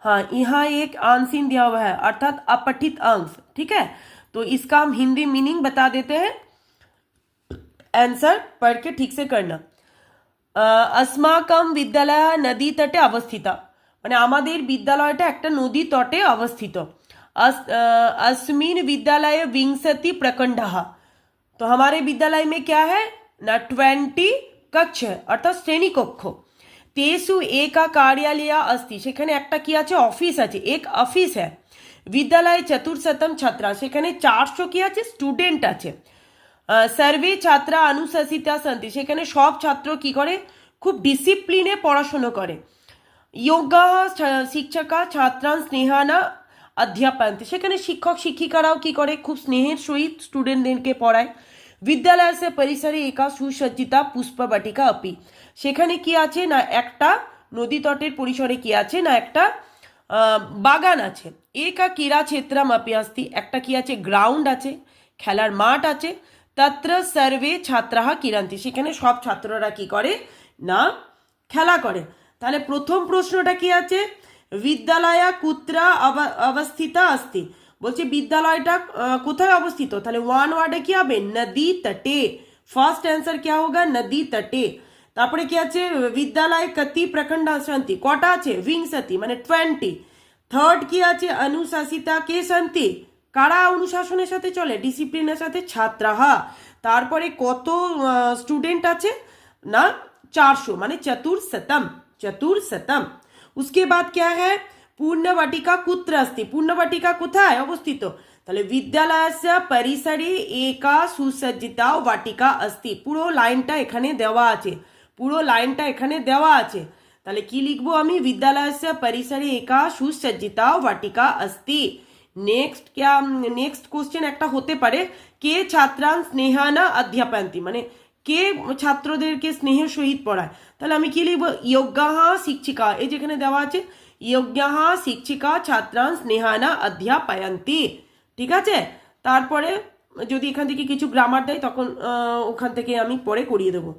हाँ, यहाँ एक आंशिक दिया हुआ है अर्थात अपठित अंश। ठीक है, तो इसका हम हिंदी मीनिंग बता देते हैं, आंसर पढ़ के ठीक से करना। अस्माकम विद्यालय नदी तटे अवस्थित, মানে আমাদের বিদ্যালয়টা একটা নদী তটে অবস্থিত। अस्मिन विद्यालय विंशति प्रखंडः, तो हमारे विद्यालय में क्या है ना 20 कक्ष है अर्थात श्रेणी कक्ष। तेसु एका कार्यालय अस्ति, সেখানে একটা কি আছে অফিস আছে, এক অফিস है। विद्यालय चतुर्शतम छात्रा, সেখানে 400 কি আছে স্টুডেন্ট আছে। सर्वे छात्रा अनुशासिता सन्ति, সেখানে সব ছাত্র কি করে খুব ডিসিপ্লিনে পড়াশোনা করে। योगा शिक्षका छात्रान स्नेहाना अध्यापयन्ति, সেখানে শিক্ষক শিক্ষিকারাও কি করে খুব স্নেহের সহিত স্টুডেন্টদেরকে পড়ায়। বিদ্যালয় সে পরিসরে একা সুসজ্জিতা পুষ্পবাটিকা अपि, সেখানে কি আছে না একটা নদী তটের পরিসরে কি আছে না একটা বাগান আছে। একা ক্রীড়া ক্ষেত্রম अपि अस्ति, একটা কি আছে গ্রাউন্ড আছে, খেলার মাঠ আছে। তত্র সর্বে ছাত্রাः ক্রীড়ন্তি, সেখানে সব ছাত্ররা কি করে না খেলা করে। তাহলে প্রথম প্রশ্নটা কি আছে বিদ্যালয় কুত্রা অবস্থিতা अस्ति, বলছে বিদ্যালয়টা কোথায় অবস্থিত, তাহলে ওয়ান ওয়ার্ডে কি হবে নদী তটে। ফার্স্ট অ্যান্সার क्या होगा নদী তটে। তারপরে কি আছে বিদ্যালয় কতি প্রখণ্ড সন্তি, কটা আছে বিংশতি মানে 20। থার্ড কি আছে অনুশাসিতা কে সন্তি, কারা অনুশাসনের সাথে চলে ডিসিপ্লিনের সাথে ছাত্রাহা। তারপরে কত স্টুডেন্ট আছে না 400 মানে चतुर्शतम, चतुर्शतम। उसके बाद क्या है पूर्णवाटिका कुत्र अस्ति, पूर्णवाटिका কোথায় অবস্থিত, তাহলে বিদ্যালয়स्य परिसरे एका सुसज्जिता वाटिका अस्ति, পুরো লাইনটা এখানে দেওয়া আছে, পুরো লাইনটা এখানে দেওয়া আছে। তাহলে কি লিখবো আমি বিদ্যালয়स्य परिसरे एका सुसज्जिता वाटिका अस्ति। নেক্সট क्या নেক্সট কোশ্চেন একটা হতে পারে কে ছাত্রান স্নেহানা অধ্যাপয়ন্তি, মানে কে ছাত্রদেরকে স্নেহের সহিত পড়ায়, তাহলে আমি কি লিখবো যোগ্যাः শিক্ষিকা, এই যেখানে দেওয়া আছে যোগ্যাः শিক্ষিকা ছাত্রান স্নেহানা অধ্যাপয়ন্তি। ঠিক আছে, তারপরে যদি এখান থেকে কিছু গ্রামার দেয় তখন ওখান থেকে আমি পরে করিয়ে দেবো।